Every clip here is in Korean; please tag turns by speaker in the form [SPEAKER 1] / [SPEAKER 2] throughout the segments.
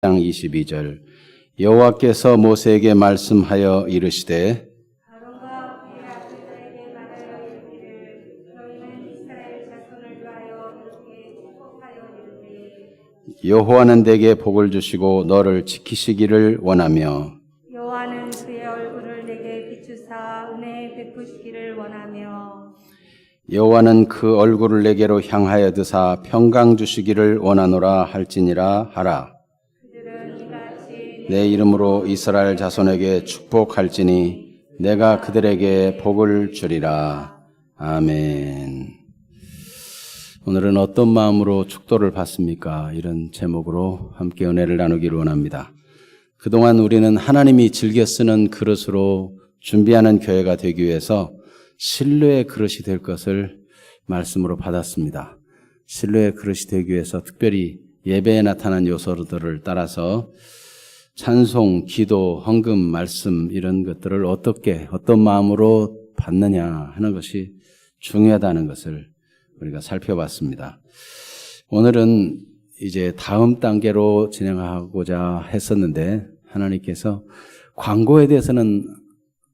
[SPEAKER 1] 장 22절 여호와께서 모세에게 말씀하여 이르시되
[SPEAKER 2] 아론과 그의 아들들에게 말하여 이르기를 너희는 이스라엘 자손을 위하여 이렇게 축복하여 이르되
[SPEAKER 1] 여호와는 내게 복을 주시고 너를 지키시기를 원하며
[SPEAKER 2] 여호와는 그의 얼굴을 내게 비추사 은혜 베푸시기를 원하며
[SPEAKER 1] 여호와는 그 얼굴을 내게로 향하여 드사 평강 주시기를 원하노라 할지니라 하라.
[SPEAKER 2] 그들은 이같이
[SPEAKER 1] 내 이름으로 이스라엘 자손에게 축복할지니 내가 그들에게 복을 주리라. 아멘. 오늘은 어떤 마음으로 축도를 받습니까? 이런 제목으로 함께 은혜를 나누기를 원합니다. 그동안 우리는 하나님이 즐겨 쓰는 그릇으로 준비하는 교회가 되기 위해서 신뢰의 그릇이 될 것을 말씀으로 받았습니다. 신뢰의 그릇이 되기 위해서 특별히 예배에 나타난 요소들을 따라서 찬송, 기도, 헌금, 말씀 이런 것들을 어떤 마음으로 받느냐 하는 것이 중요하다는 것을 우리가 살펴봤습니다. 오늘은 이제 다음 단계로 진행하고자 했었는데 하나님께서 광고에 대해서는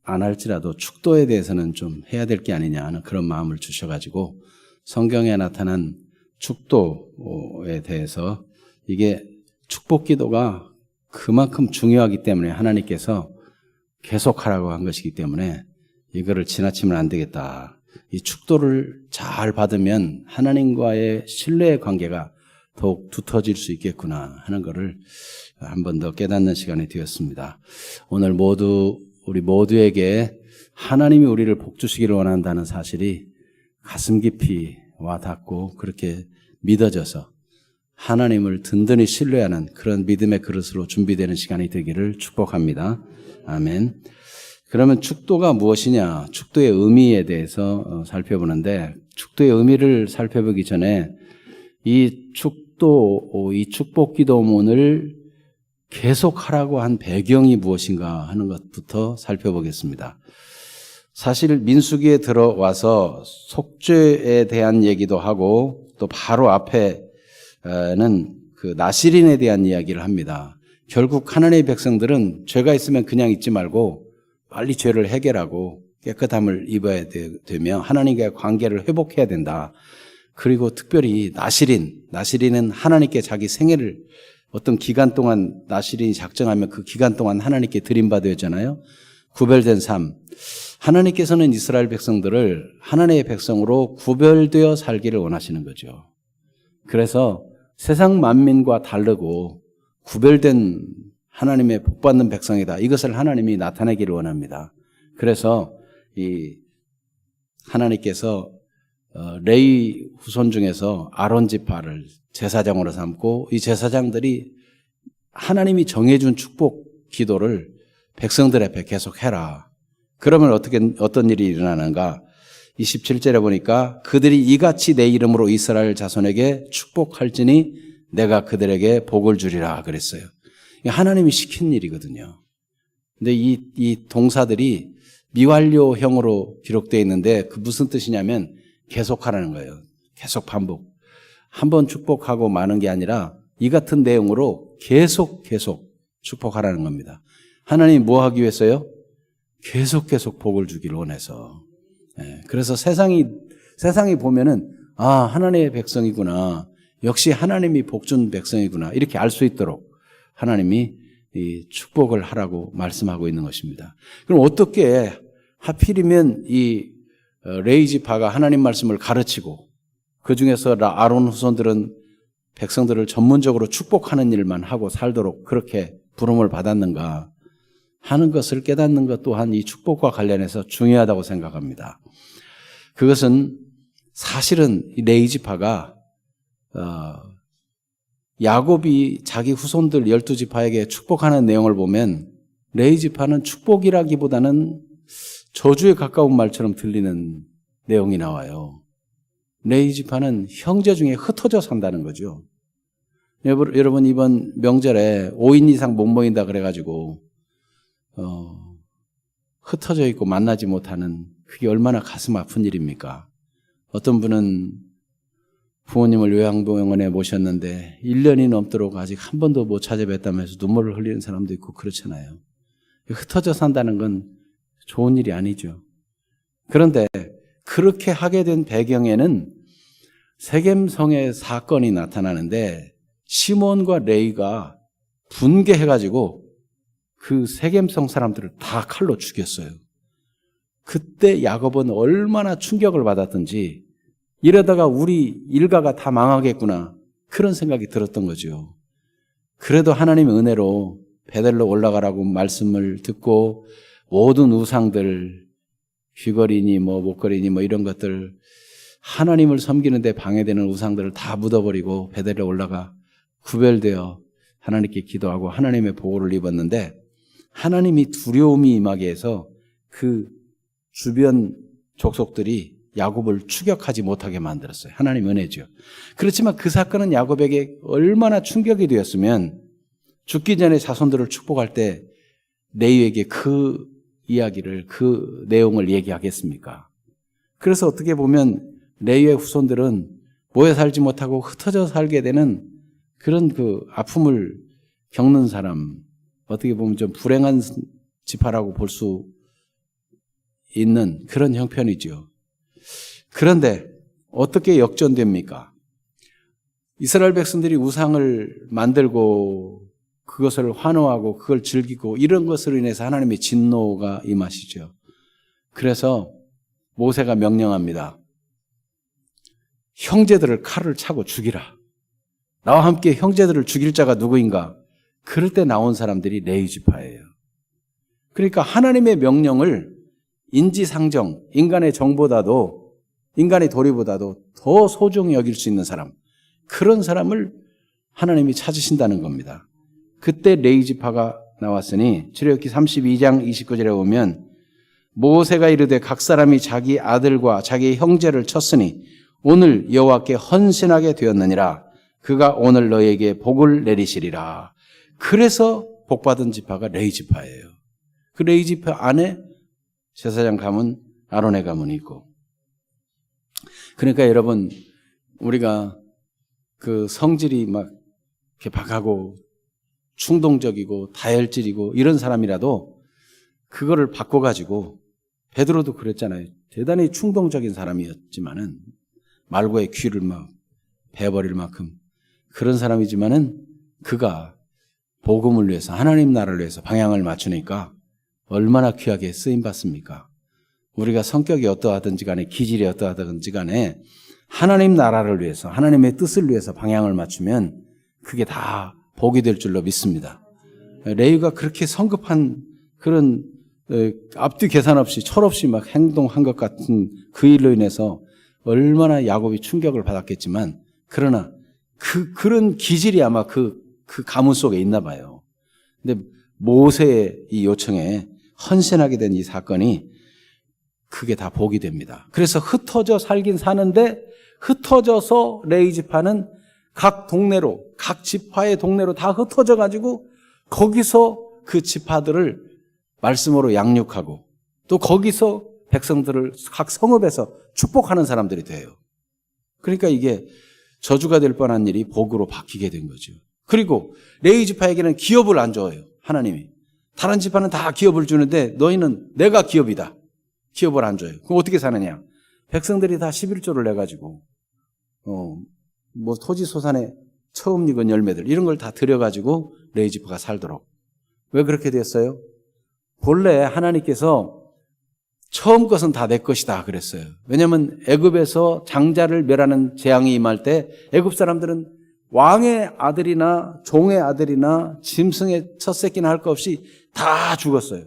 [SPEAKER 1] 안 할지라도 축도에 대해서는 좀 해야 될 게 아니냐 하는 그런 마음을 주셔가지고 성경에 나타난 축도에 대해서 이게 축복 기도가 그만큼 중요하기 때문에 하나님께서 계속하라고 한 것이기 때문에 이거를 지나치면 안 되겠다. 이 축도를 잘 받으면 하나님과의 신뢰의 관계가 더욱 두터워질 수 있겠구나 하는 것을 한 번 더 깨닫는 시간이 되었습니다. 오늘 우리 모두에게 하나님이 우리를 복주시기를 원한다는 사실이 가슴 깊이 와닿고 그렇게 믿어져서 하나님을 든든히 신뢰하는 그런 믿음의 그릇으로 준비되는 시간이 되기를 축복합니다. 아멘. 그러면 축도가 무엇이냐? 축도의 의미에 대해서 살펴보는데 축도의 의미를 살펴보기 전에 이 축복 기도문을 계속하라고 한 배경이 무엇인가 하는 것부터 살펴보겠습니다. 사실 민수기에 들어와서 속죄에 대한 얘기도 하고 또 바로 앞에는 그 나실인에 대한 이야기를 합니다. 결국 하나님의 백성들은 죄가 있으면 그냥 있지 말고 빨리 죄를 해결하고 깨끗함을 입어야 되며 하나님과의 관계를 회복해야 된다. 그리고 특별히 나실인은 하나님께 자기 생애를 어떤 기간 동안 나실인이 작정하면 그 기간 동안 하나님께 드림받아야잖아요. 구별된 삶. 하나님께서는 이스라엘 백성들을 하나님의 백성으로 구별되어 살기를 원하시는 거죠. 그래서 세상 만민과 다르고 구별된 하나님의 복받는 백성이다. 이것을 하나님이 나타내기를 원합니다. 그래서 이 하나님께서 레위 후손 중에서 아론 지파를 제사장으로 삼고 이 제사장들이 하나님이 정해준 축복 기도를 백성들 앞에 계속 해라. 그러면 어떤 일이 일어나는가? 27절에 보니까 그들이 이같이 내 이름으로 이스라엘 자손에게 축복할지니 내가 그들에게 복을 주리라 그랬어요. 하나님이 시킨 일이거든요. 근데 이 동사들이 미완료형으로 기록되어 있는데 그 무슨 뜻이냐면 계속하라는 거예요. 계속 반복. 한 번 축복하고 마는 게 아니라 이 같은 내용으로 계속 축복하라는 겁니다. 하나님이 뭐 하기 위해서요? 계속 복을 주기를 원해서. 그래서 세상이 보면은 하나님의 백성이구나. 역시 하나님이 복준 백성이구나. 이렇게 알 수 있도록 하나님이 이 축복을 하라고 말씀하고 있는 것입니다. 그럼 어떻게 하필이면 이 레위 지파가 하나님 말씀을 가르치고 그 중에서 아론 후손들은 백성들을 전문적으로 축복하는 일만 하고 살도록 그렇게 부름을 받았는가 하는 것을 깨닫는 것 또한 이 축복과 관련해서 중요하다고 생각합니다. 그것은 사실은 이 레위 지파가 야곱이 자기 후손들 12지파에게 축복하는 내용을 보면 레위 지파는 축복이라기보다는 저주에 가까운 말처럼 들리는 내용이 나와요. 레위 지파는 형제 중에 흩어져 산다는 거죠. 여러분 이번 명절에 5인 이상 못 모인다 그래가지고 흩어져 있고 만나지 못하는 그게 얼마나 가슴 아픈 일입니까? 어떤 분은 부모님을 요양병원에 모셨는데 1년이 넘도록 아직 한 번도 못 찾아뵀다면서 눈물을 흘리는 사람도 있고 그렇잖아요. 흩어져 산다는 건 좋은 일이 아니죠. 그런데 그렇게 하게 된 배경에는 세겜성의 사건이 나타나는데 시몬과 레위가 분개해가지고 그 세겜성 사람들을 다 칼로 죽였어요. 그때 야곱은 얼마나 충격을 받았던지 이러다가 우리 일가가 다 망하겠구나 그런 생각이 들었던 거죠. 그래도 하나님의 은혜로 베델로 올라가라고 말씀을 듣고 모든 우상들 귀걸이니 목걸이니 이런 것들 하나님을 섬기는데 방해되는 우상들을 다 묻어버리고 베델로 올라가 구별되어 하나님께 기도하고 하나님의 보호를 입었는데 하나님이 두려움이 임하게 해서 그 주변 족속들이 야곱을 추격하지 못하게 만들었어요. 하나님 은혜죠. 그렇지만 그 사건은 야곱에게 얼마나 충격이 되었으면 죽기 전에 자손들을 축복할 때 레위에게 그 이야기를 그 내용을 얘기하겠습니까? 그래서 어떻게 보면 레위의 후손들은 모여 살지 못하고 흩어져 살게 되는 그런 그 아픔을 겪는 사람, 어떻게 보면 좀 불행한 지파라고 볼 수 있는 그런 형편이죠. 그런데 어떻게 역전됩니까? 이스라엘 백성들이 우상을 만들고 그것을 환호하고 그걸 즐기고 이런 것으로 인해서 하나님의 진노가 임하시죠. 그래서 모세가 명령합니다. 형제들을 칼을 차고 죽이라. 나와 함께 형제들을 죽일 자가 누구인가? 그럴 때 나온 사람들이 레위 지파예요. 그러니까 하나님의 명령을 인지상정, 인간의 정보다도 인간의 도리보다도 더 소중히 여길 수 있는 사람, 그런 사람을 하나님이 찾으신다는 겁니다. 그때 레위 지파가 나왔으니 출애굽기 32장 29절에 보면 모세가 이르되 각 사람이 자기 아들과 자기 형제를 쳤으니 오늘 여호와께 헌신하게 되었느니라. 그가 오늘 너에게 복을 내리시리라. 그래서 복받은 지파가 레위 지파예요. 그 레위 지파 안에 제사장 가문, 아론의 가문이 있고. 그러니까 여러분, 우리가 그 성질이 막 이렇게 박하고 충동적이고 다혈질이고 이런 사람이라도 그거를 바꿔가지고, 베드로도 그랬잖아요. 대단히 충동적인 사람이었지만은 말고의 귀를 막 베어버릴 만큼 그런 사람이지만은 그가 복음을 위해서 하나님 나라를 위해서 방향을 맞추니까 얼마나 귀하게 쓰임받습니까? 우리가 성격이 어떠하든지 간에 기질이 어떠하든지 간에 하나님 나라를 위해서 하나님의 뜻을 위해서 방향을 맞추면 그게 다 복이 될 줄로 믿습니다. 레위가 그렇게 성급한 그런 앞뒤 계산 없이 철없이 막 행동한 것 같은 그 일로 인해서 얼마나 야곱이 충격을 받았겠지만, 그러나 그런 기질이 아마 그 가문 속에 있나 봐요. 근데 모세의 이 요청에 헌신하게 된 이 사건이 그게 다 복이 됩니다. 그래서 흩어져 살긴 사는데 흩어져서 레위 지파는 각 동네로, 각 지파의 동네로 다 흩어져 가지고 거기서 그 지파들을 말씀으로 양육하고 또 거기서 백성들을 각 성읍에서 축복하는 사람들이 돼요. 그러니까 이게 저주가 될 뻔한 일이 복으로 바뀌게 된 거죠. 그리고 레위 지파에게는 기업을 안 줘요. 하나님이. 다른 지파는 다 기업을 주는데 너희는 내가 기업이다. 기업을 안 줘요. 그럼 어떻게 사느냐? 백성들이 다 11조를 내가지고 토지 소산에 처음 익은 열매들 이런 걸 다 들여가지고 레위 지파가 살도록. 왜 그렇게 됐어요? 본래 하나님께서 처음 것은 다 내 것이다 그랬어요. 왜냐하면 애굽에서 장자를 멸하는 재앙이 임할 때 애굽 사람들은 왕의 아들이나 종의 아들이나 짐승의 첫 새끼나 할 것 없이 다 죽었어요.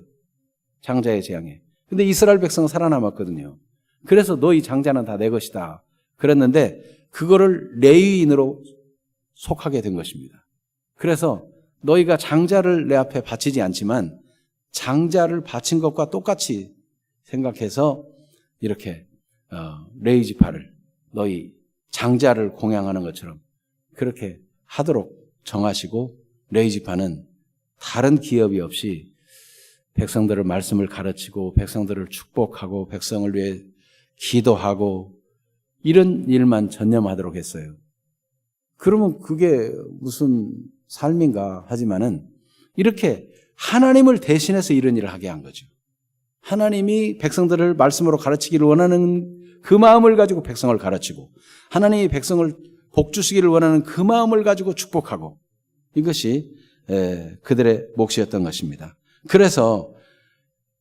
[SPEAKER 1] 장자의 재앙에. 근데 이스라엘 백성은 살아남았거든요. 그래서 너희 장자는 다 내 것이다 그랬는데 그거를 레위인으로 속하게 된 것입니다. 그래서 너희가 장자를 내 앞에 바치지 않지만 장자를 바친 것과 똑같이 생각해서 이렇게 레위 지파를 너희 장자를 공양하는 것처럼 그렇게 하도록 정하시고, 레위 지파는 다른 기업이 없이 백성들을 말씀을 가르치고 백성들을 축복하고 백성을 위해 기도하고 이런 일만 전념하도록 했어요. 그러면 그게 무슨 삶인가 하지만은 이렇게 하나님을 대신해서 이런 일을 하게 한 거죠. 하나님이 백성들을 말씀으로 가르치기를 원하는 그 마음을 가지고 백성을 가르치고 하나님이 백성을 복 주시기를 원하는 그 마음을 가지고 축복하고 이것이 그들의 몫이었던 것입니다. 그래서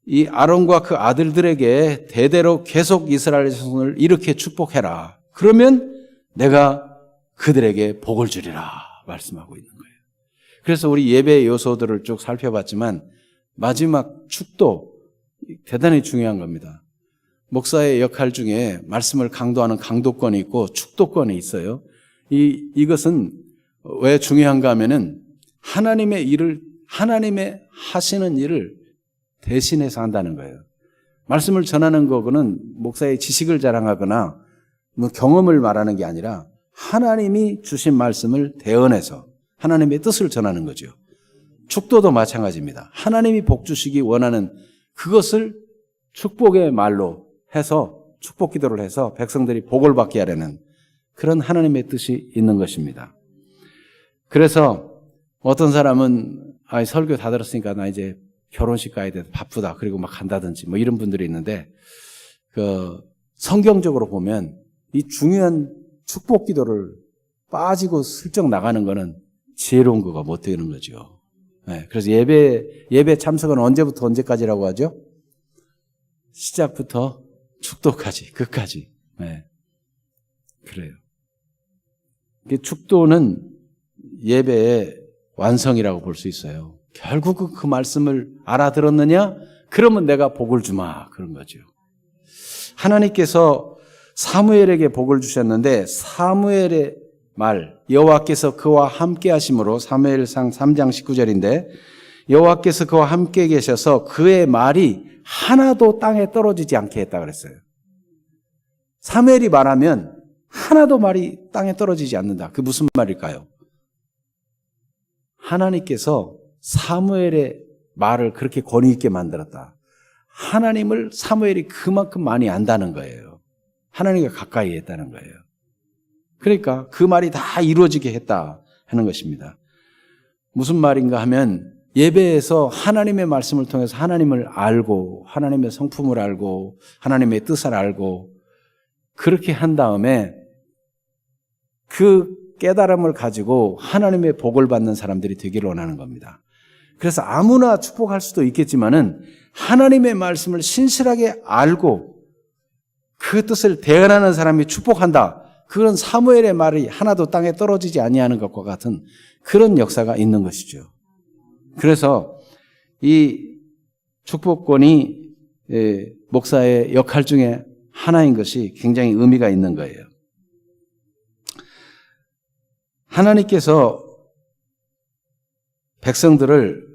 [SPEAKER 1] 이 아론과 그 아들들에게 대대로 계속 이스라엘 자손을 이렇게 축복해라. 그러면 내가 그들에게 복을 주리라 말씀하고 있는 거예요. 그래서 우리 예배의 요소들을 쭉 살펴봤지만 마지막 축도 대단히 중요한 겁니다. 목사의 역할 중에 말씀을 강도하는 강도권이 있고 축도권이 있어요. 이것은 왜 중요한가 하면은 하나님의 하시는 일을 대신해서 한다는 거예요. 말씀을 전하는 거는 목사의 지식을 자랑하거나 뭐 경험을 말하는 게 아니라 하나님이 주신 말씀을 대언해서 하나님의 뜻을 전하는 거죠. 축도도 마찬가지입니다. 하나님이 복 주시기 원하는 그것을 축복의 말로 해서 축복 기도를 해서 백성들이 복을 받게 하려는 그런 하나님의 뜻이 있는 것입니다. 그래서 어떤 사람은 설교 다 들었으니까 나 이제 결혼식 가야 돼 바쁘다 그리고 막 간다든지 뭐 이런 분들이 있는데 성경적으로 보면 이 중요한 축복 기도를 빠지고 슬쩍 나가는 거는 지혜로운 거가 못 되는 거죠. 네, 그래서 예배 참석은 언제부터 언제까지라고 하죠? 시작부터 축도까지, 끝까지. 네, 그래요. 축도는 예배의 완성이라고 볼 수 있어요. 결국 그 말씀을 알아들었느냐? 그러면 내가 복을 주마. 그런 거죠. 하나님께서 사무엘에게 복을 주셨는데 사무엘의 말 여호와께서 그와 함께 하심으로 사무엘상 3장 19절인데 여호와께서 그와 함께 계셔서 그의 말이 하나도 땅에 떨어지지 않게 했다 그랬어요. 사무엘이 말하면 하나도 말이 땅에 떨어지지 않는다. 그게 무슨 말일까요? 하나님께서 사무엘의 말을 그렇게 권위 있게 만들었다. 하나님을 사무엘이 그만큼 많이 안다는 거예요. 하나님과 가까이 했다는 거예요. 그러니까 그 말이 다 이루어지게 했다 하는 것입니다. 무슨 말인가 하면 예배에서 하나님의 말씀을 통해서 하나님을 알고 하나님의 성품을 알고 하나님의 뜻을 알고 그렇게 한 다음에 그 깨달음을 가지고 하나님의 복을 받는 사람들이 되기를 원하는 겁니다. 그래서 아무나 축복할 수도 있겠지만은 하나님의 말씀을 신실하게 알고 그 뜻을 대언하는 사람이 축복한다. 그런 사무엘의 말이 하나도 땅에 떨어지지 아니하는 것과 같은 그런 역사가 있는 것이죠. 그래서 이 축복권이 목사의 역할 중에 하나인 것이 굉장히 의미가 있는 거예요. 하나님께서 백성들을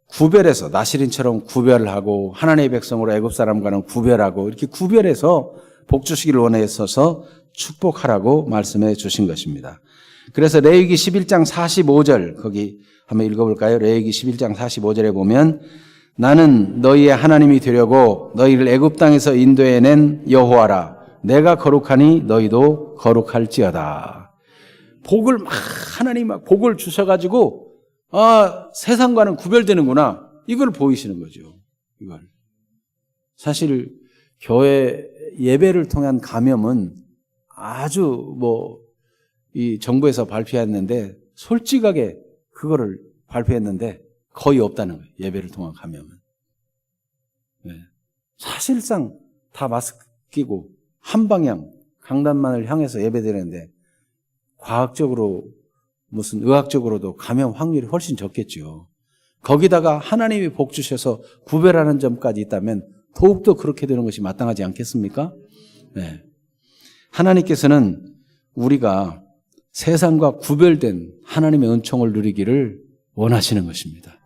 [SPEAKER 1] 구별해서 나시린처럼 구별하고 하나님의 백성으로 애굽 사람과는 구별하고 이렇게 구별해서 복 주시기를 원하셔서 축복하라고 말씀해 주신 것입니다. 그래서 레위기 11장 45절 거기 한번 읽어볼까요? 레위기 11장 45절에 보면 나는 너희의 하나님이 되려고 너희를 애굽 땅에서 인도해낸 여호와라. 내가 거룩하니 너희도 거룩할지어다. 복을 하나님 막 복을 주셔가지고 세상과는 구별되는구나. 이걸 보이시는 거죠. 이걸. 사실 교회 예배를 통한 감염은 아주 이 정부에서 발표했는데 솔직하게 그거를 발표했는데 거의 없다는 거예요. 예배를 통한 감염은. 네. 사실상 다 마스크 끼고 한 방향 강단만을 향해서 예배드리는데 과학적으로 무슨 의학적으로도 감염 확률이 훨씬 적겠죠. 거기다가 하나님이 복 주셔서 구별하는 점까지 있다면 더욱더 그렇게 되는 것이 마땅하지 않겠습니까? 네. 하나님께서는 우리가 세상과 구별된 하나님의 은총을 누리기를 원하시는 것입니다.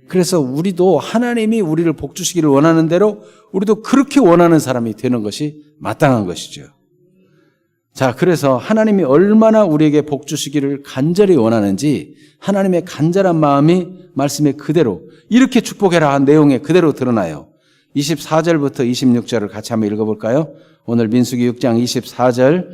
[SPEAKER 1] 그래서 우리도 하나님이 우리를 복 주시기를 원하는 대로 우리도 그렇게 원하는 사람이 되는 것이 마땅한 것이죠. 자, 그래서 하나님이 얼마나 우리에게 복 주시기를 간절히 원하는지 하나님의 간절한 마음이 말씀에 그대로 이렇게 축복해라 한 내용에 그대로 드러나요. 24절부터 26절을 같이 한번 읽어볼까요? 오늘 민수기 6장 24절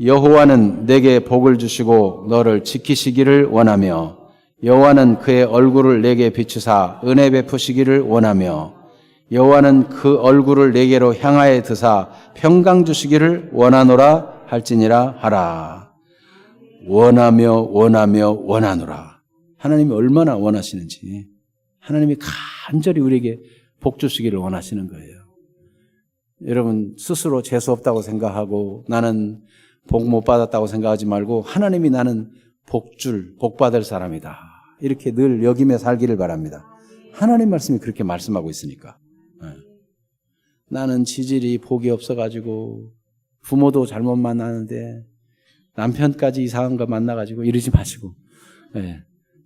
[SPEAKER 1] 여호와는 내게 복을 주시고 너를 지키시기를 원하며 여호와는 그의 얼굴을 내게 비추사 은혜 베푸시기를 원하며 여호와는 그 얼굴을 내게로 향하여 드사 평강 주시기를 원하노라 할지니라 하라. 원하며 원하노라. 하나님이 얼마나 원하시는지, 하나님이 간절히 우리에게 복 주시기를 원하시는 거예요. 여러분 스스로 재수 없다고 생각하고 나는 복 못 받았다고 생각하지 말고 하나님이 나는 복 받을 사람이다, 이렇게 늘 여김에 살기를 바랍니다. 하나님 말씀이 그렇게 말씀하고 있으니까. 나는 지질이 복이 없어가지고 부모도 잘못 만나는데 남편까지 이상한 거 만나가지고 이러지 마시고,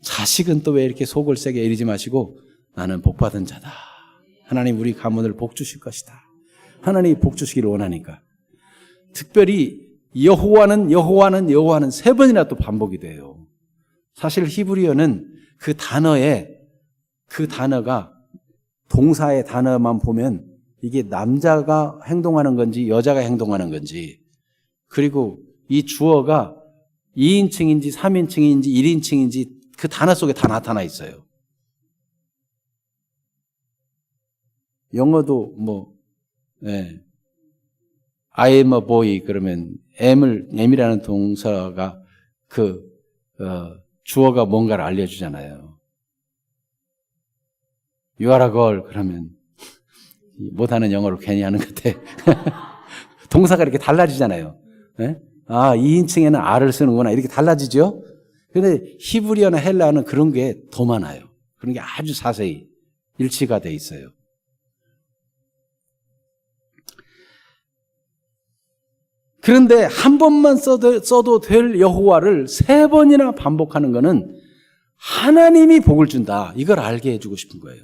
[SPEAKER 1] 자식은 또 왜 이렇게 속을 세게 이러지 마시고 나는 복 받은 자다. 하나님 우리 가문을 복 주실 것이다. 하나님이 복 주시기를 원하니까. 특별히 여호와는 3번이나 또 반복이 돼요. 사실 히브리어는 그 단어가 동사의 단어만 보면 이게 남자가 행동하는 건지 여자가 행동하는 건지, 그리고 이 주어가 2인칭인지 3인칭인지 1인칭인지 그 단어 속에 다 나타나 있어요. 영어도 I am a boy 그러면 am이라는 동사가 주어가 뭔가를 알려주잖아요. You are a girl 그러면 못하는 영어를 괜히 하는 것 같아. 동사가 이렇게 달라지잖아요. 2인칭에는 R을 쓰는구나 이렇게 달라지죠. 그런데 히브리어나 헬라어는 그런 게 더 많아요. 그런 게 아주 자세히 일치가 돼 있어요. 그런데 한 번만 써도 될 여호와를 3번이나 반복하는 것은 하나님이 복을 준다, 이걸 알게 해주고 싶은 거예요.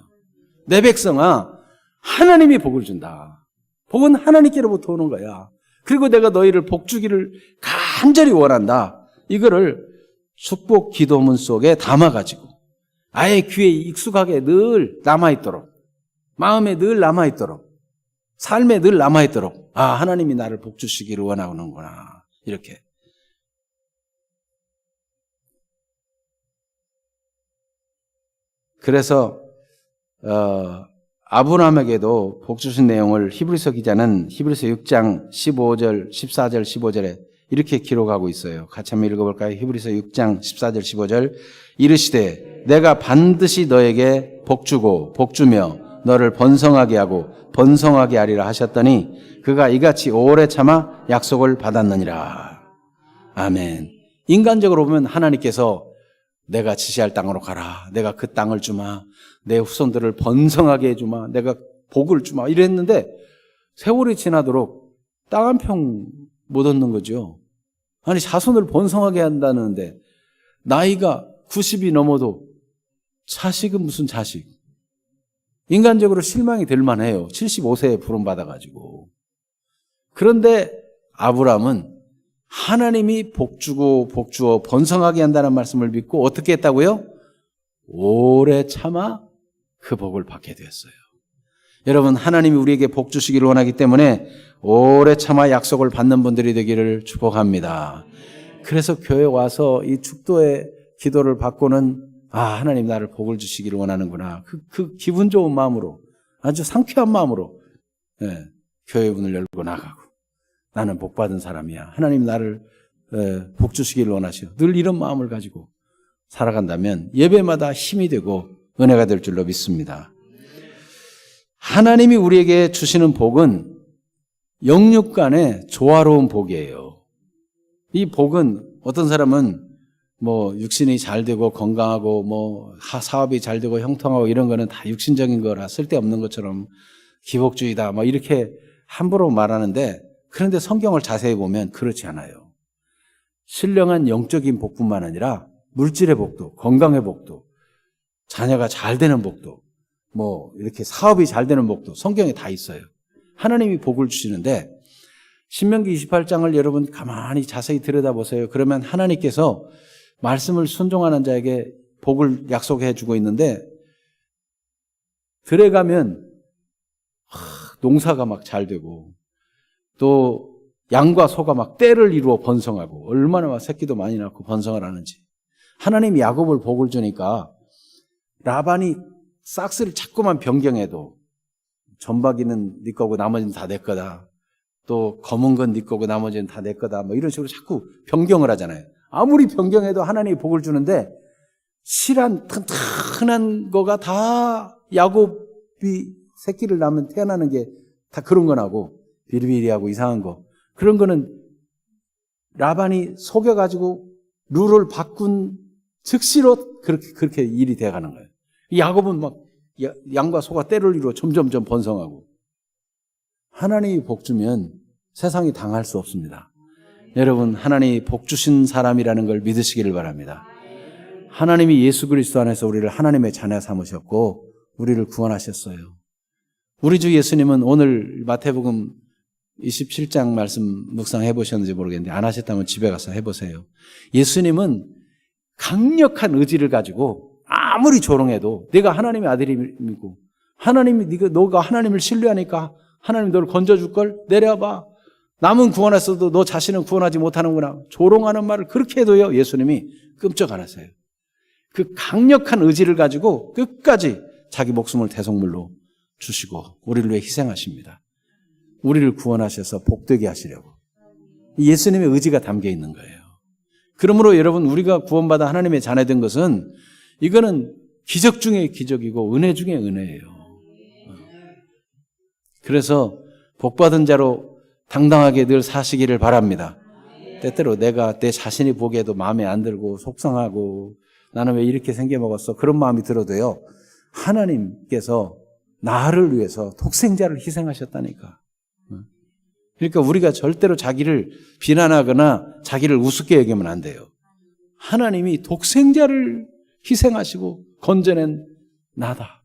[SPEAKER 1] 내 백성아, 하나님이 복을 준다. 복은 하나님께로부터 오는 거야. 그리고 내가 너희를 복 주기를 간절히 원한다. 이거를 축복 기도문 속에 담아가지고 아예 귀에 익숙하게 늘 남아있도록, 마음에 늘 남아있도록, 삶에 늘 남아있도록, 하나님이 나를 복 주시기를 원하는구나, 이렇게. 그래서 아브라함에게도 복 주신 내용을 히브리서 기자는 히브리서 6장 15절, 14절, 15절에 이렇게 기록하고 있어요. 같이 한번 읽어볼까요? 히브리서 6장 14절, 15절. 이르시되 내가 반드시 너에게 복 주고 복 주며 너를 번성하게 하고 번성하게 하리라 하셨더니 그가 이같이 오래 참아 약속을 받았느니라. 아멘. 인간적으로 보면 하나님께서 내가 지시할 땅으로 가라, 내가 그 땅을 주마, 내 후손들을 번성하게 해주마, 내가 복을 주마 이랬는데 세월이 지나도록 땅 한 평 못 얻는 거죠. 아니 자손을 번성하게 한다는데 나이가 90이 넘어도 자식은 무슨 자식. 인간적으로 실망이 될 만해요. 75세에 부름받아가지고. 그런데 아브라함은 하나님이 복 주고 복 주어 번성하게 한다는 말씀을 믿고 어떻게 했다고요? 오래 참아 그 복을 받게 되었어요. 여러분, 하나님이 우리에게 복 주시기를 원하기 때문에 오래 참아 약속을 받는 분들이 되기를 축복합니다. 그래서 교회 와서 이 축도의 기도를 받고는 하나님 나를 복을 주시기를 원하는구나. 그 기분 좋은 마음으로, 아주 상쾌한 마음으로 교회 문을 열고 나가고, 나는 복 받은 사람이야, 하나님 나를 복 주시기를 원하시오, 늘 이런 마음을 가지고 살아간다면 예배마다 힘이 되고 은혜가 될 줄로 믿습니다. 하나님이 우리에게 주시는 복은 영육간의 조화로운 복이에요. 이 복은 어떤 사람은 육신이 잘 되고 건강하고 사업이 잘 되고 형통하고 이런 거는 다 육신적인 거라 쓸데없는 것처럼 기복주의다 이렇게 함부로 말하는데, 그런데 성경을 자세히 보면 그렇지 않아요. 신령한 영적인 복뿐만 아니라 물질의 복도, 건강의 복도, 자녀가 잘 되는 복도, 이렇게 사업이 잘 되는 복도 성경에 다 있어요. 하나님이 복을 주시는데 신명기 28장을 여러분 가만히 자세히 들여다보세요. 그러면 하나님께서 말씀을 순종하는 자에게 복을 약속해 주고 있는데, 들어가면 농사가 막 잘 되고 또 양과 소가 막 떼를 이루어 번성하고 얼마나 막 새끼도 많이 낳고 번성을 하는지. 하나님이 야곱을 복을 주니까 라반이 싹스를 자꾸만 변경해도 전박이는 네 거고 나머지는 다 내 거다. 또 검은 건 네 거고 나머지는 다 내 거다. 뭐 이런 식으로 자꾸 변경을 하잖아요. 아무리 변경해도 하나님이 복을 주는데 실한 튼튼한 거가 다 야곱이 새끼를 낳으면 태어나는 게 다 그런 거나고 비리비리하고 이상한 거. 그런 거는 라반이 속여가지고 룰을 바꾼 즉시로 그렇게 일이 돼가는 거예요. 야곱은 막 양과 소가 떼를 이루어 점점점 번성하고. 하나님이 복 주면 세상이 당할 수 없습니다. 여러분, 하나님이 복 주신 사람이라는 걸 믿으시기를 바랍니다. 하나님이 예수 그리스도 안에서 우리를 하나님의 자녀 삼으셨고 우리를 구원하셨어요. 우리 주 예수님은 오늘 마태복음 27장 말씀 묵상해 보셨는지 모르겠는데 안 하셨다면 집에 가서 해보세요. 예수님은 강력한 의지를 가지고 아무리 조롱해도 내가 하나님의 아들이고 하나님이 너가 하나님을 신뢰하니까 하나님 너를 건져줄 걸 내려봐. 남은 구원했어도 너 자신은 구원하지 못하는구나. 조롱하는 말을 그렇게 해도요 예수님이 끔찍 안 하세요. 그 강력한 의지를 가지고 끝까지 자기 목숨을 대속물로 주시고 우리를 위해 희생하십니다. 우리를 구원하셔서 복되게 하시려고. 예수님의 의지가 담겨 있는 거예요. 그러므로 여러분 우리가 구원받아 하나님의 자녀된 것은 이거는 기적 중의 기적이고 은혜 중의 은혜예요. 그래서 복받은 자로 당당하게 늘 사시기를 바랍니다. 때때로 내가 내 자신이 보기에도 마음에 안 들고 속상하고 나는 왜 이렇게 생겨먹었어? 그런 마음이 들어도요. 하나님께서 나를 위해서 독생자를 희생하셨다니까. 그러니까 우리가 절대로 자기를 비난하거나 자기를 우습게 여기면 안 돼요. 하나님이 독생자를 희생하시고 건져낸 나다.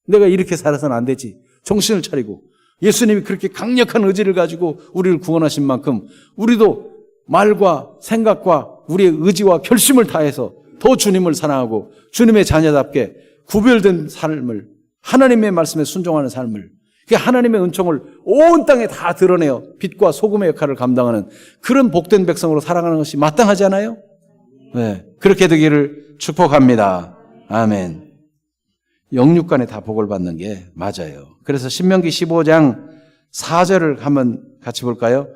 [SPEAKER 1] 내가 이렇게 살아서는 안 되지. 정신을 차리고 예수님이 그렇게 강력한 의지를 가지고 우리를 구원하신 만큼 우리도 말과 생각과 우리의 의지와 결심을 다해서 더 주님을 사랑하고 주님의 자녀답게 구별된 삶을 하나님의 말씀에 순종하는 삶을 하나님의 은총을 온 땅에 다 드러내어 빛과 소금의 역할을 감당하는 그런 복된 백성으로 살아가는 것이 마땅하지 않아요? 네, 그렇게 되기를 축복합니다. 아멘. 영육간에 다 복을 받는 게 맞아요. 그래서 신명기 15장 4절을 한번 같이 볼까요?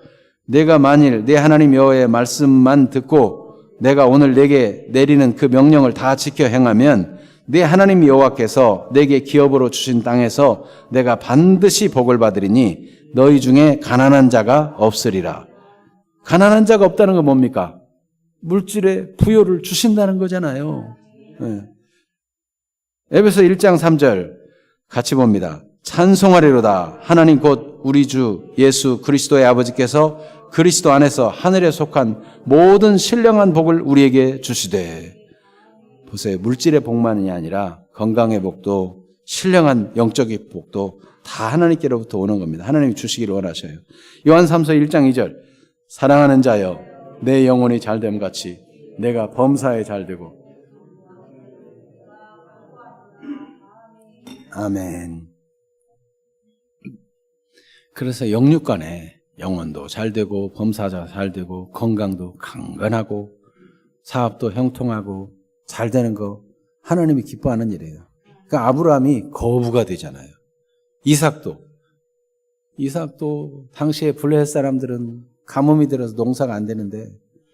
[SPEAKER 1] 내가 만일 내 하나님 여호와의 말씀만 듣고 내가 오늘 내게 내리는 그 명령을 다 지켜 행하면 내 하나님 여호와께서 내게 기업으로 주신 땅에서 내가 반드시 복을 받으리니 너희 중에 가난한 자가 없으리라. 가난한 자가 없다는 건 뭡니까? 물질의 부요를 주신다는 거잖아요. 네. 에베소 1장 3절 같이 봅니다. 찬송하리로다. 하나님 곧 우리 주 예수 그리스도의 아버지께서 그리스도 안에서 하늘에 속한 모든 신령한 복을 우리에게 주시되. 보세요. 물질의 복만이 아니라 건강의 복도 신령한 영적인 복도 다 하나님께로부터 오는 겁니다. 하나님이 주시기를 원하셔요. 요한 3서 1장 2절 사랑하는 자여 내 영혼이 잘됨 같이 내가 범사에 잘되고. 아멘. 그래서 영육간에 영혼도 잘되고 범사가 잘되고 건강도 강건하고 사업도 형통하고 잘 되는 거 하나님이 기뻐하는 일이에요. 그러니까 아브라함이 거부가 되잖아요. 이삭도 당시에 블레셋 사람들은 가뭄이 들어서 농사가 안 되는데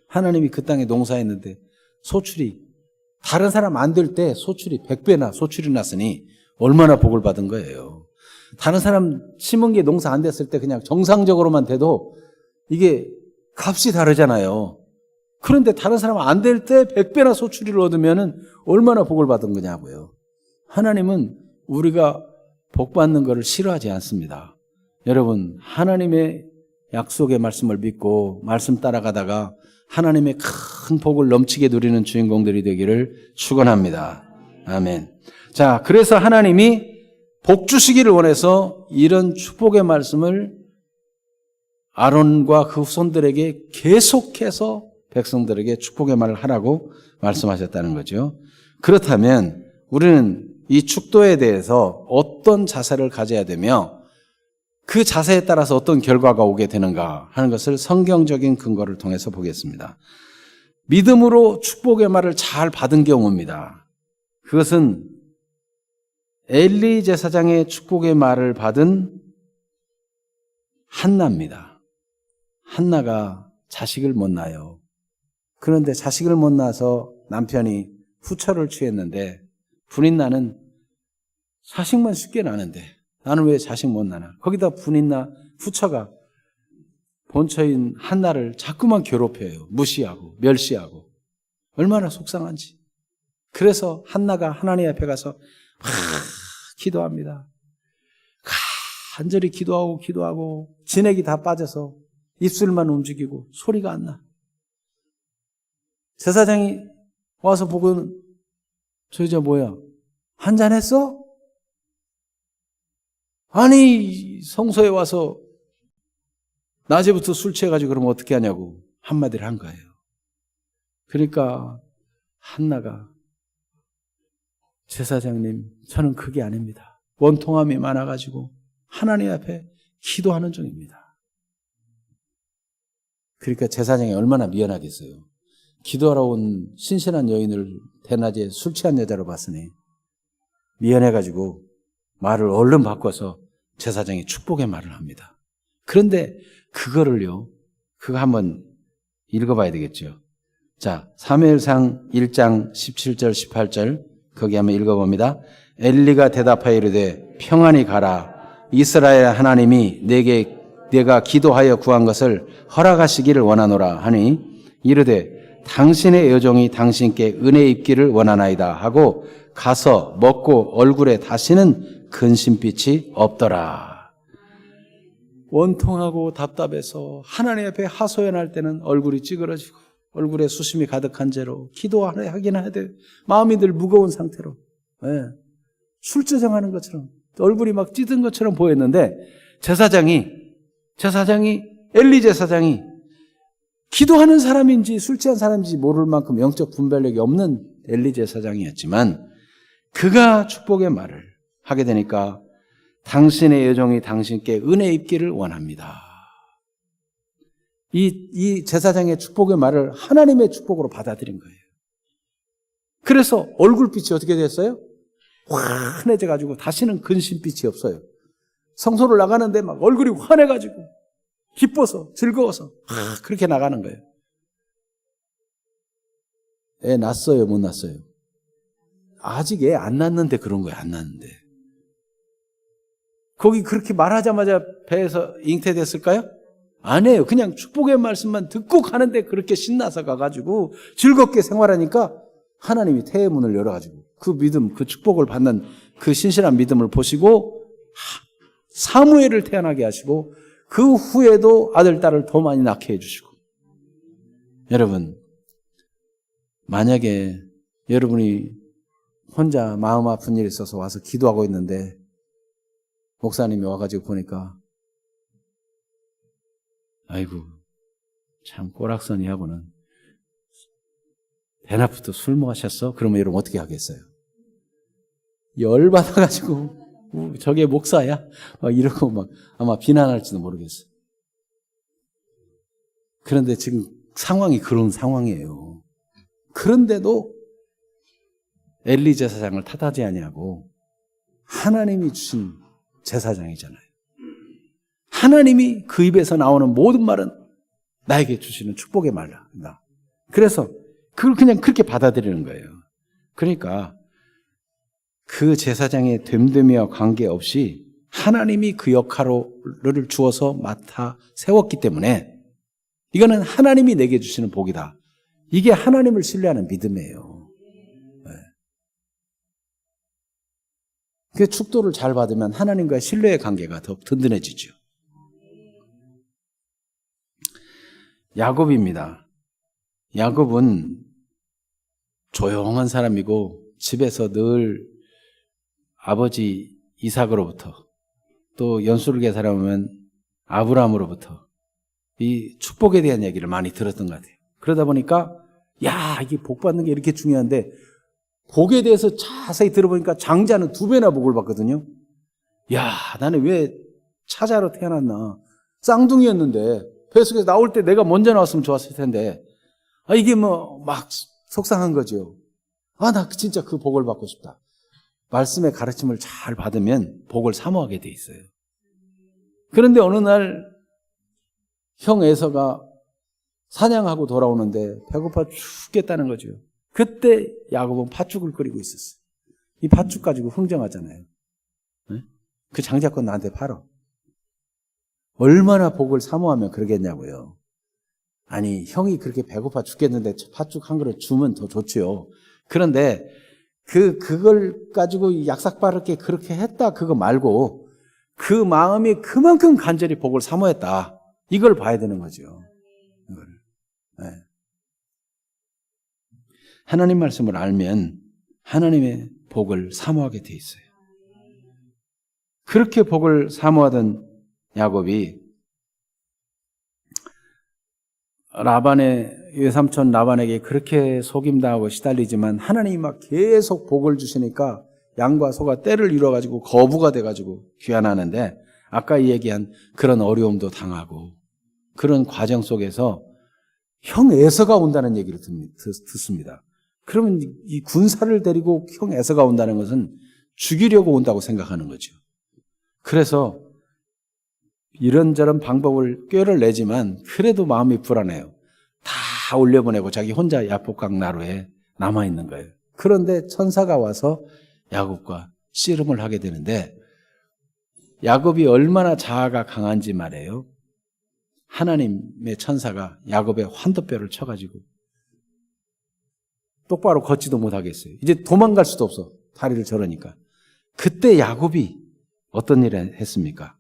[SPEAKER 1] 하나님이 그 땅에 농사했는데 소출이 다른 사람 안 될 때 소출이 100배나 소출이 났으니 얼마나 복을 받은 거예요. 다른 사람 심은 게 농사 안 됐을 때 그냥 정상적으로만 돼도 이게 값이 다르잖아요. 그런데 다른 사람 안 될 때 100배나 소출을 얻으면 얼마나 복을 받은 거냐고요. 하나님은 우리가 복 받는 것을 싫어하지 않습니다. 여러분, 하나님의 약속의 말씀을 믿고 말씀 따라가다가 하나님의 큰 복을 넘치게 누리는 주인공들이 되기를 축원합니다. 아멘. 자, 그래서 하나님이 복 주시기를 원해서 이런 축복의 말씀을 아론과 그 후손들에게 계속해서 백성들에게 축복의 말을 하라고 말씀하셨다는 거죠. 그렇다면 우리는 이 축도에 대해서 어떤 자세를 가져야 되며 그 자세에 따라서 어떤 결과가 오게 되는가 하는 것을 성경적인 근거를 통해서 보겠습니다. 믿음으로 축복의 말을 잘 받은 경우입니다. 그것은 엘리 제사장의 축복의 말을 받은 한나입니다. 한나가 자식을 못 낳아요. 그런데 자식을 못 낳아서 남편이 후처를 취했는데 분인나는 자식만 쉽게 나는데 나는 왜 자식 못 낳나? 거기다 분인나 후처가 본처인 한나를 자꾸만 괴롭혀요. 무시하고 멸시하고. 얼마나 속상한지. 그래서 한나가 하나님 앞에 가서 기도합니다. 간절히 기도하고 진액이 다 빠져서 입술만 움직이고 소리가 안 나. 제사장이 와서 보고는 저 여자 뭐야? 한잔 했어? 아니 성소에 와서 낮에부터 술 취해가지고 그러면 어떻게 하냐고 한마디를 한 거예요. 그러니까 한나가 제사장님 저는 그게 아닙니다. 원통함이 많아가지고 하나님 앞에 기도하는 중입니다. 그러니까 제사장이 얼마나 미안하겠어요. 기도하러 온 신실한 여인을 대낮에 술 취한 여자로 봤으니 미안해가지고 말을 얼른 바꿔서 제사장이 축복의 말을 합니다. 그런데 그거를요, 그거 한번 읽어봐야 되겠죠. 자, 사무엘상 1장 17절 18절 거기 한번 읽어봅니다. 엘리가 대답하여 이르되 평안히 가라. 이스라엘 하나님이 내가 기도하여 구한 것을 허락하시기를 원하노라 하니 이르되 당신의 여종이 당신께 은혜 입기를 원하나이다 하고 가서 먹고 얼굴에 다시는 근심빛이 없더라. 원통하고 답답해서 하나님 앞에 하소연할 때는 얼굴이 찌그러지고 얼굴에 수심이 가득한 채로 기도하긴 해야 돼. 마음이 늘 무거운 상태로 술주정하는 것처럼 얼굴이 막 찌든 것처럼 보였는데 제사장이 엘리 제사장이 기도하는 사람인지 술 취한 사람인지 모를 만큼 영적 분별력이 없는 엘리 제사장이었지만 그가 축복의 말을 하게 되니까 당신의 여종이 당신께 은혜 입기를 원합니다. 이 제사장의 축복의 말을 하나님의 축복으로 받아들인 거예요. 그래서 얼굴빛이 어떻게 됐어요? 환해져가지고 다시는 근심빛이 없어요. 성소를 나가는데 막 얼굴이 환해가지고 기뻐서 즐거워서 그렇게 나가는 거예요. 애 낳았어요? 못 낳았어요? 아직 애 안 낳았는데 그런 거예요. 안 낳았는데. 거기 그렇게 말하자마자 배에서 잉태됐을까요? 아니에요. 그냥 축복의 말씀만 듣고 가는데 그렇게 신나서 가가지고 즐겁게 생활하니까 하나님이 태의 문을 열어가지고 그 믿음, 그 축복을 받는 그 신실한 믿음을 보시고 사무엘을 태어나게 하시고 그 후에도 아들, 딸을 더 많이 낳게 해주시고. 여러분, 만약에 여러분이 혼자 마음 아픈 일이 있어서 와서 기도하고 있는데 목사님이 와가지고 보니까 아이고 참 꼬락서니하고는 대낮부터 술 마셨어? 그러면 여러분 어떻게 하겠어요? 열받아가지고 저게 목사야? 막 이러고 막 아마 비난할지도 모르겠어요. 그런데 지금 상황이 그런 상황이에요. 그런데도 엘리 제사장을 탓하지 아니하고 하나님이 주신 제사장이잖아요. 하나님이 그 입에서 나오는 모든 말은 나에게 주시는 축복의 말이다. 그래서 그걸 그냥 그렇게 받아들이는 거예요. 그러니까 그 제사장의 됨됨이와 관계없이 하나님이 그 역할을 주어서 맡아 세웠기 때문에 이거는 하나님이 내게 주시는 복이다. 이게 하나님을 신뢰하는 믿음이에요. 그 축도를 잘 받으면 하나님과의 신뢰의 관계가 더 든든해지죠. 야곱입니다. 야곱은 조용한 사람이고 집에서 늘 아버지 이삭으로부터 또 연수를 계산하면 아브라함으로부터 이 축복에 대한 얘기를 많이 들었던 것 같아요. 그러다 보니까 야 이게 복 받는 게 이렇게 중요한데 복에 대해서 자세히 들어보니까 장자는 2배나 복을 받거든요. 야 나는 왜
[SPEAKER 3] 차자로 태어났나. 쌍둥이였는데 뱃속에서 나올 때 내가 먼저 나왔으면 좋았을 텐데 이게 막 속상한 거죠. 나 진짜 그 복을 받고 싶다. 말씀의 가르침을 잘 받으면 복을 사모하게 돼 있어요. 그런데 어느 날 형 에서가 사냥하고 돌아오는데 배고파 죽겠다는 거죠. 그때 야곱은 팥죽을 끓이고 있었어요. 이 팥죽 가지고 흥정하잖아요. 네? 그 장자권 나한테 팔어. 얼마나 복을 사모하면 그러겠냐고요. 아니, 형이 그렇게 배고파 죽겠는데 팥죽 한 그릇 주면 더 좋지요. 그런데 그걸 가지고 약삭빠르게 그렇게 했다 그거 말고 그 마음이 그만큼 간절히 복을 사모했다. 이걸 봐야 되는 거죠. 이걸. 네. 하나님 말씀을 알면 하나님의 복을 사모하게 돼 있어요. 그렇게 복을 사모하던 야곱이 라반의 외삼촌 라반에게 그렇게 속임당하고 시달리지만 하나님이 막 계속 복을 주시니까 양과 소가 때를 이뤄가지고 거부가 돼가지고 귀환하는데 아까 얘기한 그런 어려움도 당하고 그런 과정 속에서 형 에서가 온다는 얘기를 듣습니다. 그러면 이 군사를 데리고 형 에서가 온다는 것은 죽이려고 온다고 생각하는 거죠. 그래서 이런저런 방법을 꾀를 내지만 그래도 마음이 불안해요. 다 올려보내고 자기 혼자 야복강 나루에 남아있는 거예요. 그런데 천사가 와서 야곱과 씨름을 하게 되는데 야곱이 얼마나 자아가 강한지 말이에요. 하나님의 천사가 야곱의 환도뼈를 쳐가지고 똑바로 걷지도 못하겠어요. 이제 도망갈 수도 없어. 다리를 저러니까. 그때 야곱이 어떤 일을 했습니까?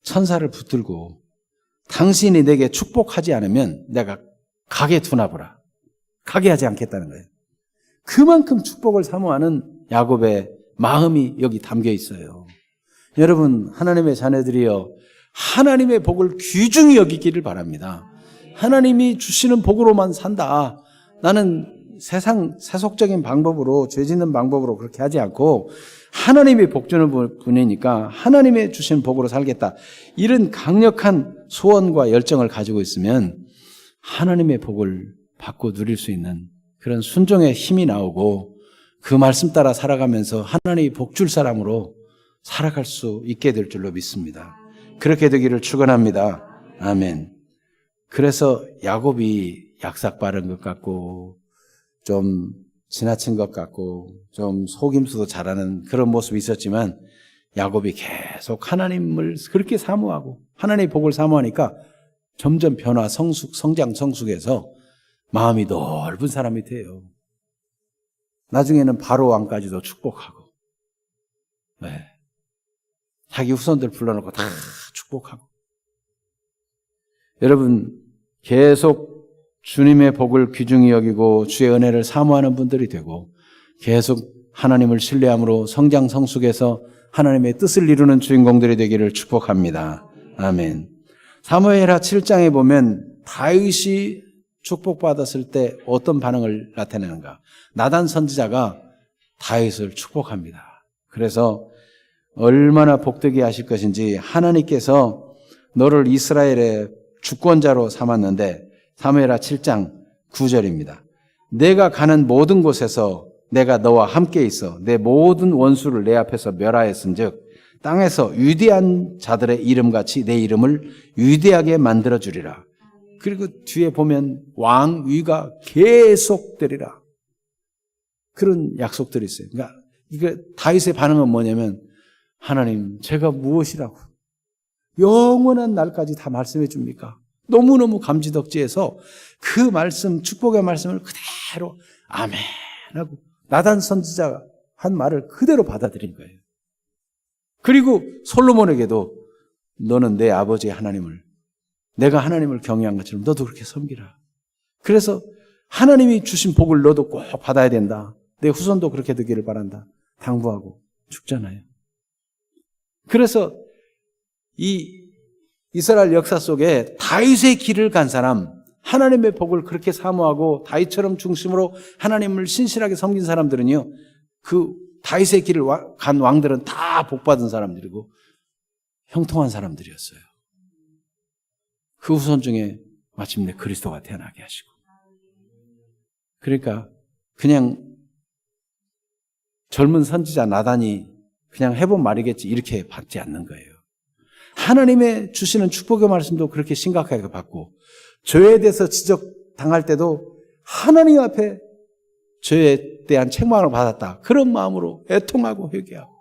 [SPEAKER 3] 천사를 붙들고 당신이 내게 축복하지 않으면 내가 가게 두나보라. 가게 하지 않겠다는 거예요. 그만큼 축복을 사모하는 야곱의 마음이 여기 담겨 있어요. 여러분, 하나님의 자녀들이여 하나님의 복을 귀중히 여기기를 바랍니다. 하나님이 주시는 복으로만 산다. 나는 세속적인 방법으로 죄 짓는 방법으로 그렇게 하지 않고 하나님이 복 주는 분이니까 하나님의 주신 복으로 살겠다. 이런 강력한 소원과 열정을 가지고 있으면 하나님의 복을 받고 누릴 수 있는 그런 순종의 힘이 나오고 그 말씀 따라 살아가면서 하나님이 복 줄 사람으로 살아갈 수 있게 될 줄로 믿습니다. 그렇게 되기를 축원합니다. 아멘. 그래서 야곱이 약삭 빠른 것 같고 좀 지나친 것 같고 좀 속임수도 잘하는 그런 모습이 있었지만 야곱이 계속 하나님을 그렇게 사모하고 하나님의 복을 사모하니까 점점 변화, 성장, 성숙해서 마음이 넓은 사람이 돼요. 나중에는 바로 왕까지도 축복하고 네. 자기 후손들 불러놓고 다 축복하고 여러분 계속 주님의 복을 귀중히 여기고 주의 은혜를 사모하는 분들이 되고 계속 하나님을 신뢰함으로 성장 성숙해서 하나님의 뜻을 이루는 주인공들이 되기를 축복합니다. 아멘. 사무엘하 7장에 보면 다윗이 축복받았을 때 어떤 반응을 나타내는가? 나단 선지자가 다윗을 축복합니다. 그래서 얼마나 복되게 하실 것인지 하나님께서 너를 이스라엘의 주권자로 삼았는데 사무엘하 7장 9절입니다. 내가 가는 모든 곳에서 내가 너와 함께 있어 내 모든 원수를 내 앞에서 멸하였은즉 땅에서 위대한 자들의 이름같이 내 이름을 위대하게 만들어주리라. 그리고 뒤에 보면 왕위가 계속되리라. 그런 약속들이 있어요. 그러니까 이게 다윗의 반응은 뭐냐면 하나님 제가 무엇이라고 영원한 날까지 다 말씀해 줍니까? 너무너무 감지덕지해서 그 말씀, 축복의 말씀을 그대로 아멘 하고 나단 선지자가 한 말을 그대로 받아들인 거예요. 그리고 솔로몬에게도 너는 내 아버지의 하나님을 내가 하나님을 경외한 것처럼 너도 그렇게 섬기라. 그래서 하나님이 주신 복을 너도 꼭 받아야 된다. 내 후손도 그렇게 되기를 바란다. 당부하고 죽잖아요. 그래서 이 이스라엘 역사 속에 다윗의 길을 간 사람, 하나님의 복을 그렇게 사모하고 다윗처럼 중심으로 하나님을 신실하게 섬긴 사람들은요, 그 다윗의 길을 간 왕들은 다 복받은 사람들이고 형통한 사람들이었어요. 그 후손 중에 마침내 그리스도가 태어나게 하시고. 그러니까 그냥 젊은 선지자 나단이 그냥 해본 말이겠지 이렇게 받지 않는 거예요. 하나님의 주시는 축복의 말씀도 그렇게 심각하게 받고 죄에 대해서 지적당할 때도 하나님 앞에 죄에 대한 책망을 받았다. 그런 마음으로 애통하고 회개하고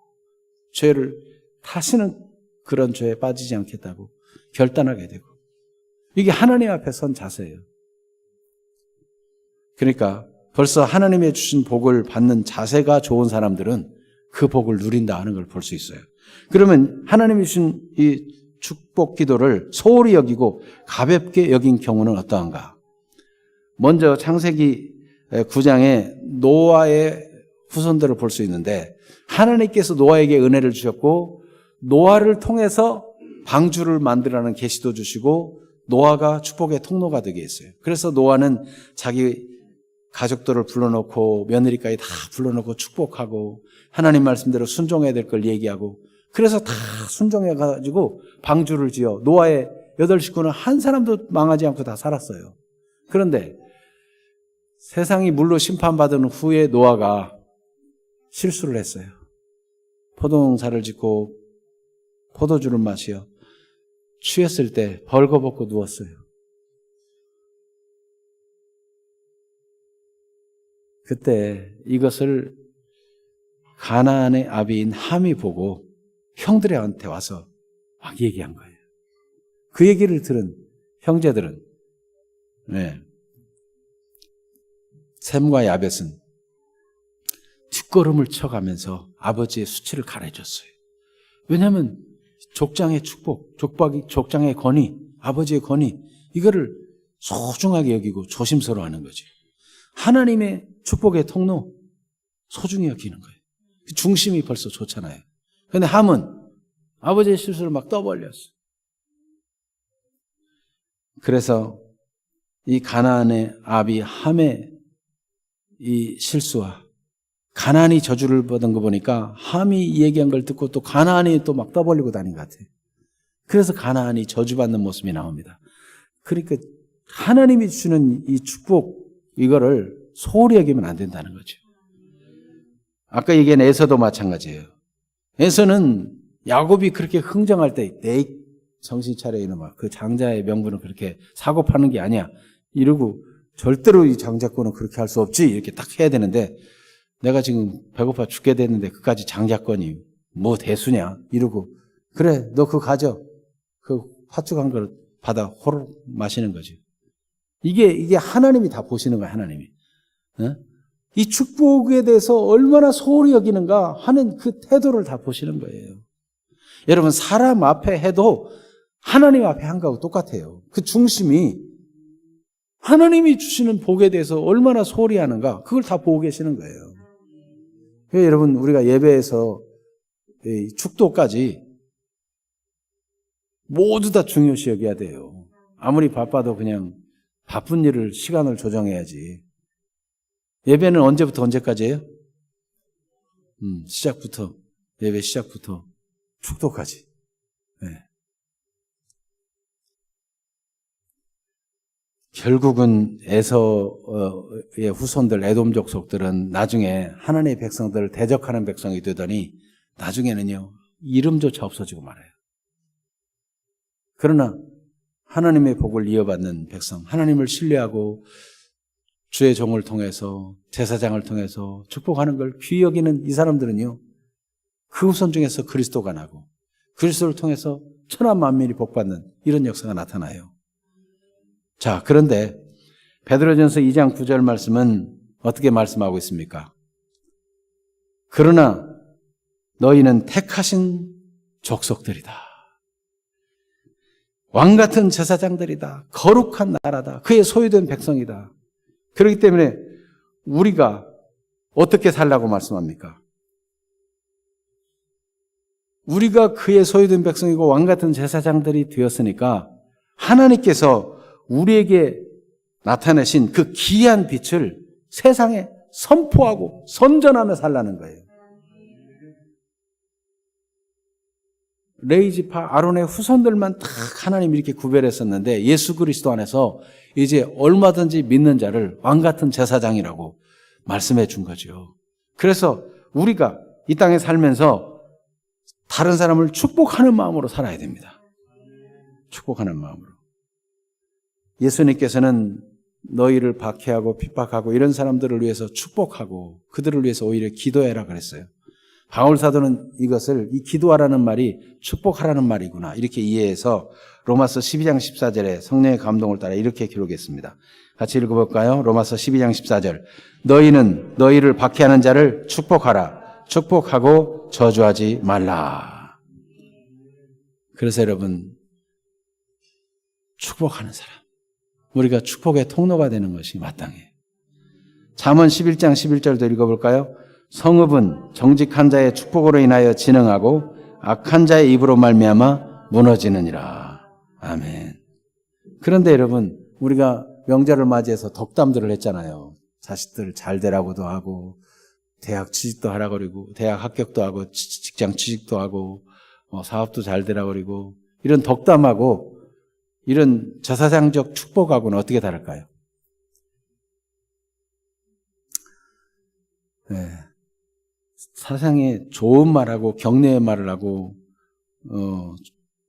[SPEAKER 3] 죄를 다시는 그런 죄에 빠지지 않겠다고 결단하게 되고 이게 하나님 앞에 선 자세예요. 그러니까 벌써 하나님의 주신 복을 받는 자세가 좋은 사람들은 그 복을 누린다 하는 걸 볼 수 있어요. 그러면 하나님이 주신 이 축복 기도를 소홀히 여기고 가볍게 여긴 경우는 어떠한가? 먼저 창세기 9장에 노아의 후손들을 볼 수 있는데 하나님께서 노아에게 은혜를 주셨고 노아를 통해서 방주를 만들라는 계시도 주시고 노아가 축복의 통로가 되게 했어요. 그래서 노아는 자기 가족들을 불러놓고 며느리까지 다 불러놓고 축복하고 하나님 말씀대로 순종해야 될 걸 얘기하고 그래서 다 순종해가지고 방주를 지어 노아의 8식구는 한 사람도 망하지 않고 다 살았어요. 그런데 세상이 물로 심판받은 후에 노아가 실수를 했어요. 포도농사를 짓고 포도주를 마시어 취했을 때 벌거벗고 누웠어요. 그때 이것을 가나안의 아비인 함이 보고 형들한테 와서 막 얘기한 거예요. 그 얘기를 들은 형제들은 셈과 야벳은 뒷걸음을 쳐가면서 아버지의 수치를 가려줬어요. 왜냐하면 족장의 축복, 족장의 권위, 아버지의 권위 이거를 소중하게 여기고 조심스러워하는 거지. 하나님의 축복의 통로 소중히 여기는 거예요. 중심이 벌써 좋잖아요. 그런데 함은 아버지의 실수를 막 떠벌렸어요. 그래서 이 가나안의 아비 함의 이 실수와 가나안이 저주를 받은 거 보니까 함이 얘기한 걸 듣고 또 가나안이 또 막 떠벌리고 다닌 것 같아요. 그래서 가나안이 저주받는 모습이 나옵니다. 그러니까 하나님이 주는 이 축복 이거를 소홀히 여기면 안 된다는 거죠. 아까 얘기한 에서도 마찬가지예요. 에서는 야곱이 그렇게 흥정할 때 내 정신 차려 이놈아 그 장자의 명분은 그렇게 사고 파는 게 아니야 이러고 절대로 이 장자권은 그렇게 할 수 없지 이렇게 딱 해야 되는데 내가 지금 배고파 죽게 됐는데 그까지 장자권이 뭐 대수냐 이러고 그래 너 그거 가져 그 화축한 걸 받아 호로 마시는 거지. 이게 하나님이 다 보시는 거야. 하나님이 이 축복에 대해서 얼마나 소홀히 여기는가 하는 그 태도를 다 보시는 거예요. 여러분 사람 앞에 해도 하나님 앞에 한 거하고 똑같아요. 그 중심이 하나님이 주시는 복에 대해서 얼마나 소홀히 하는가 그걸 다 보고 계시는 거예요. 그래서 여러분 우리가 예배에서 축도까지 모두 다 중요시 여겨야 돼요. 아무리 바빠도 그냥 바쁜 일을 시간을 조정해야지. 예배는 언제부터 언제까지예요? 시작부터 예배 시작부터 축도까지. 네. 결국은 에서의 후손들 에돔 족속들은 나중에 하나님의 백성들을 대적하는 백성이 되더니 나중에는요 이름조차 없어지고 말아요. 그러나 하나님의 복을 이어받는 백성, 하나님을 신뢰하고 주의 종을 통해서 제사장을 통해서 축복하는 걸 귀히 여기는 이 사람들은요 그 후손 중에서 그리스도가 나고 그리스도를 통해서 천하 만민이 복받는 이런 역사가 나타나요. 자, 그런데 베드로전서 2장 9절 말씀은 어떻게 말씀하고 있습니까? 그러나 너희는 택하신 족속들이다. 왕같은 제사장들이다. 거룩한 나라다. 그의 소유된 백성이다. 그렇기 때문에 우리가 어떻게 살라고 말씀합니까? 우리가 그의 소유된 백성이고 왕같은 제사장들이 되었으니까 하나님께서 우리에게 나타내신 그 귀한 빛을 세상에 선포하고 선전하며 살라는 거예요. 레위지파 아론의 후손들만 딱 하나님 이렇게 구별했었는데 예수 그리스도 안에서 이제 얼마든지 믿는 자를 왕 같은 제사장이라고 말씀해 준 거죠. 그래서 우리가 이 땅에 살면서 다른 사람을 축복하는 마음으로 살아야 됩니다. 축복하는 마음으로. 예수님께서는 너희를 박해하고 핍박하고 이런 사람들을 위해서 축복하고 그들을 위해서 오히려 기도해라 그랬어요. 바울 사도는 이것을 이 기도하라는 말이 축복하라는 말이구나 이렇게 이해해서 로마서 12장 14절에 성령의 감동을 따라 이렇게 기록했습니다. 같이 읽어볼까요? 로마서 12장 14절. 너희는 너희를 박해하는 자를 축복하라. 축복하고 저주하지 말라. 그래서 여러분 축복하는 사람, 우리가 축복의 통로가 되는 것이 마땅해요. 잠언 11장 11절도 읽어볼까요? 성읍은 정직한 자의 축복으로 인하여 진흥하고 악한 자의 입으로 말미암아 무너지느니라. 아멘. 그런데 여러분 우리가 명절을 맞이해서 덕담들을 했잖아요. 자식들 잘 되라고도 하고 대학 취직도 하라고 그러고 대학 합격도 하고 직장 취직도 하고 사업도 잘 되라고 그러고 이런 덕담하고 이런 제사장적 축복하고는 어떻게 다를까요? 네. 사상에 좋은 말하고 격려의 말을 하고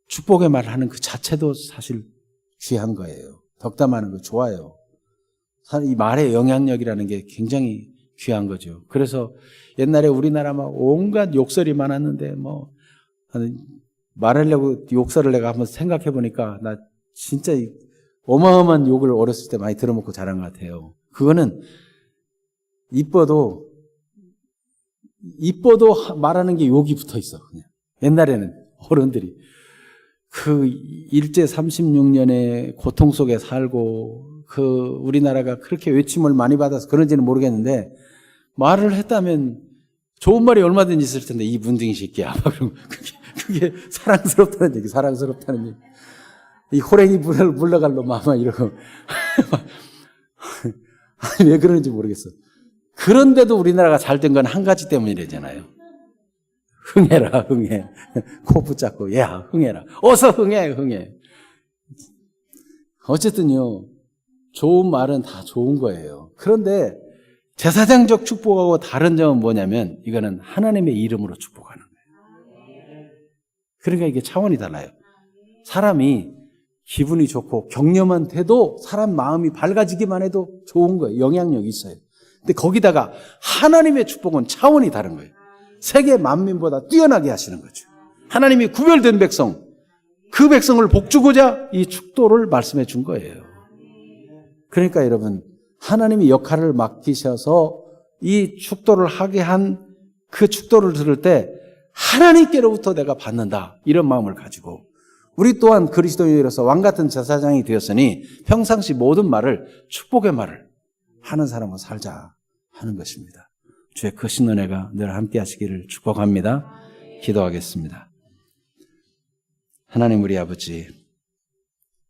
[SPEAKER 3] 축복의 말을 하는 그 자체도 사실 귀한 거예요. 덕담하는 거 좋아요. 이 말의 영향력이라는 게 굉장히 귀한 거죠. 그래서 옛날에 우리나라 막 온갖 욕설이 많았는데 말하려고 욕설을 내가 한번 생각해 보니까 나 진짜 어마어마한 욕을 어렸을 때 많이 들어먹고 자란 것 같아요. 그거는 이뻐도 말하는 게 욕이 붙어 있어. 그냥. 옛날에는 어른들이 그 일제 36년의 고통 속에 살고 우리나라가 그렇게 외침을 많이 받아서 그런지는 모르겠는데 말을 했다면 좋은 말이 얼마든지 있을 텐데 이 문둥이 새끼야. 그게 사랑스럽다는 얘기, 사랑스럽다는 얘기. 이 호랭이 물러갈 놈 아마 이러고 아니 왜 그러는지 모르겠어. 그런데도 우리나라가 잘 된 건 한 가지 때문이래잖아요. 흥해라, 흥해. 코 붙잡고, 야, 흥해라. 어서 흥해. 어쨌든요, 좋은 말은 다 좋은 거예요. 그런데 제사장적 축복하고 다른 점은 뭐냐면, 이거는 하나님의 이름으로 축복하는 거예요. 그러니까 이게 차원이 달라요. 사람이 기분이 좋고 격려만 돼도 사람 마음이 밝아지기만 해도 좋은 거예요. 영향력이 있어요. 근데 거기다가 하나님의 축복은 차원이 다른 거예요. 세계 만민보다 뛰어나게 하시는 거죠. 하나님이 구별된 백성, 그 백성을 복주고자 이 축도를 말씀해 준 거예요. 그러니까 여러분, 하나님이 역할을 맡기셔서 이 축도를 하게 한 그 축도를 들을 때 하나님께로부터 내가 받는다, 이런 마음을 가지고 우리 또한 그리스도인으로서 왕같은 제사장이 되었으니 평상시 모든 말을 축복의 말을 하는 사람으로 살자 하는 것입니다. 주의 크신 은혜가 늘 함께 하시기를 축복합니다. 기도하겠습니다. 하나님 우리 아버지,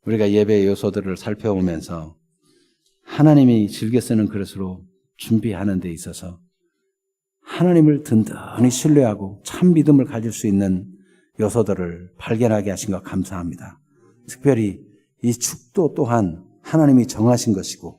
[SPEAKER 3] 우리가 예배의 요소들을 살펴보면서 하나님이 즐겨 쓰는 그릇으로 준비하는 데 있어서 하나님을 든든히 신뢰하고 참 믿음을 가질 수 있는 요소들을 발견하게 하신 것 감사합니다. 특별히 이 축도 또한 하나님이 정하신 것이고